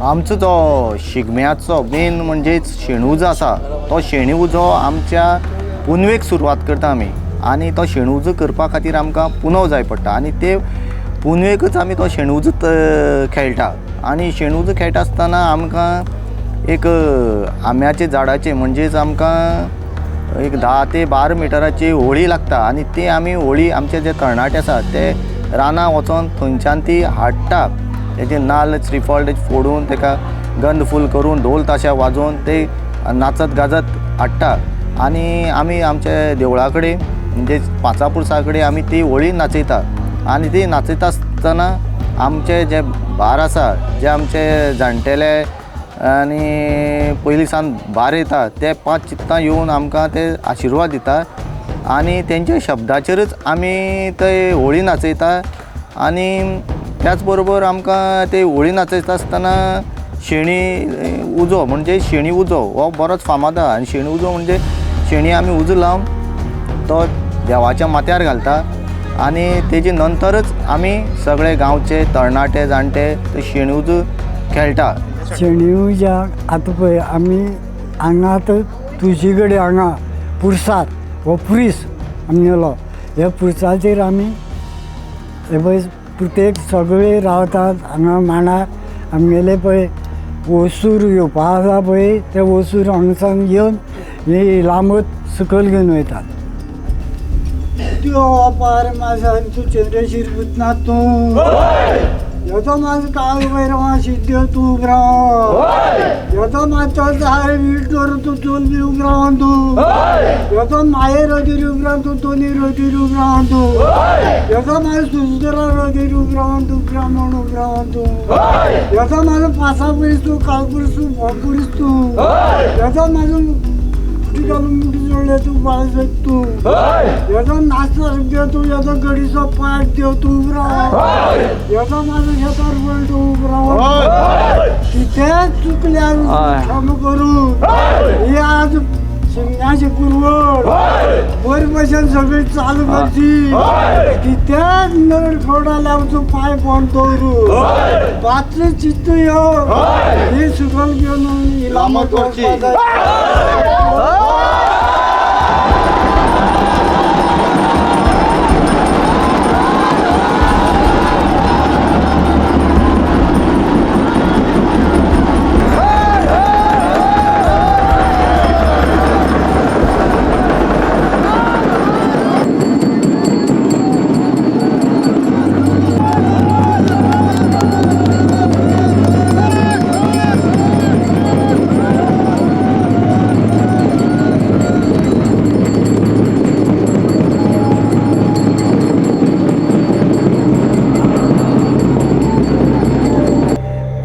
आमचो जो शिगम्याचो मेन म्हणजेच शेणूज आसा तो शेणूजो आमच्या पुनवेक सुरवात करता आमी आनी तो शेणूज करपा खातीर आमकां पुनव जाय पडटा आनी ते पुनवेकच आमी तो शेणूज खेळटा आनी शेणूज खेळटा आसतना आमकां एक आंब्याचे झाडाचे म्हणजेच आमकां एक 10 ते 12 मिटराची होळी लागता आनी ती आमी होळी आमचे जे तरणाटे आसा ते रानां वचोन थंयच्यान ती हाडटा तेजे नाल्ल श्रीफळ ते फोडून तेका गंध फूल करून ढोल ताशा वाजोवन ते नाचत गाजत हाडटा आनी आमी आमच्या देवळा कडेन म्हणजे पांचापुरसा कडेन आमी ती होळी नाचयता आनी ती नाचयता आसतना आमचे जे भार आसा जे आमचे जाणटेले आनी पयलीं सावन भार येता ते 5 चित्तां येवन आमकां ते आशिर्वाद दिता आनी तेंच्या शब्दाचेरच आमी ते होळी नाचयता आनी त्याच बरोबर आमकां ते होळी नाचयता आसतना शेणी उजो म्हणजे शेणी उजो हो बरोच फामाद आसा आनी शेणी उजो म्हणजे शेणी आमी उजो लावन तो देवाच्या माथ्यार घालता आनी तेजे नंतरच आमी सगळे गांवचे तरणाटे जाणटे ते शेणी उजो खेळटा। शेणी उज्याक आतां पळय आमी हांगा आतां तुळशी कडेन हांगा पुरसार हो पुरीस आमगेलो ह्या पुरसाचेर आमी हे पळय प्रत्येक सगळे रावतात हांगा मांडार आमगेले पळय वसूर येवपा आसा पळय ते वसूर हांगसान येवन हे लांबत सकयल घेवन वयतात। त्यो पार माझा तूं चंद्रशीर पुतना तूं येतो माझ काळ वैरवा सिद्ध्य तू उगराव येतो माझो झाड विटोर तू चोल बी उगराव तू येतो माये रोदीर उगराव तू तोनी रोदीर उगराव तू येतो माझ सुंदरा रोदीर उगराव तू ब्राह्मण उगराव तू येतो माझो पासा पयस तू काळपुरीस तू भोपुरीस तू येतो माझो मुठी जोडले तू बाळसक तू येतो नाचता देव तू येतो गडीचो पाट देव तू उगराव येतो माझो शेतार वळ तू उगराव कितें चुकल्यार क्षम करून ही आज शिगम्याची पुरवण बरे भशेन सगळी चालू करची कित्याक नड खोडा लावचो पांय कोण दवरून पातळी चित्त यो ही सुकल घेवन इलामत करची।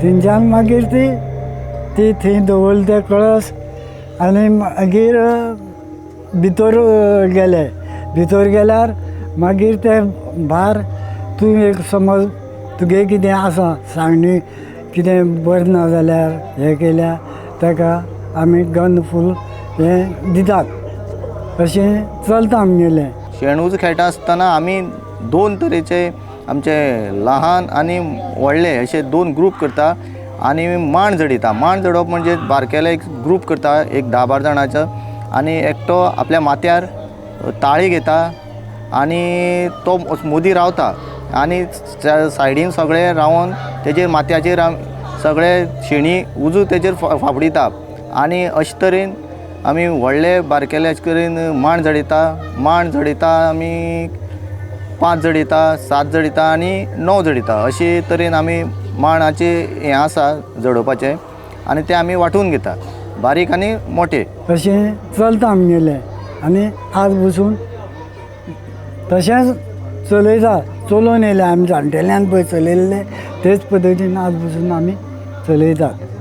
थंयच्यान मागीर ती थंय दवरले ते कळस आनी मागीर भितर गेल्यार मागीर ते भार तूं एक समज तुगे कितें आसा सांगणी कितें बरें ना जाल्यार हें केल्यार ताका आमी गंध फूल हें दितात अशें चलता आमगेलें। शेणूज खेळटा आसतना आमी 2 तरेचे आमचे ल्हान आनी व्हडले अशे 2 ग्रूप करता आनी मांड झडयता। मांड झडप म्हणजे बारकेले एक ग्रूप करता एक 10-12 जाणांचो आनी एकटो आपल्या माथ्यार ताळी घेता आनी तो मदीं रावता आनी सायडीन सगळे रावन तेजेर माथ्याचेर सगळे शेणी उजो तेजेर फाफडिता आनी अशे तरेन आमी व्हडले बारकेले अशे करून मांड झडयता आमी 5 झडयता 7 झडयता आनी 9 झडयता अशे तरेन आमी मांडाचे हें आसा झडोवपाचें आनी ते आमी वांटून घेता बारीक आनी मोठे अशें चलता आमगेलें आनी आज बसून तशेंच चलयता चलोवन येयले आमी जाणटेल्यान पळय चलयल्ले तेच पद्दतीन आज बसून आमी चलयतात।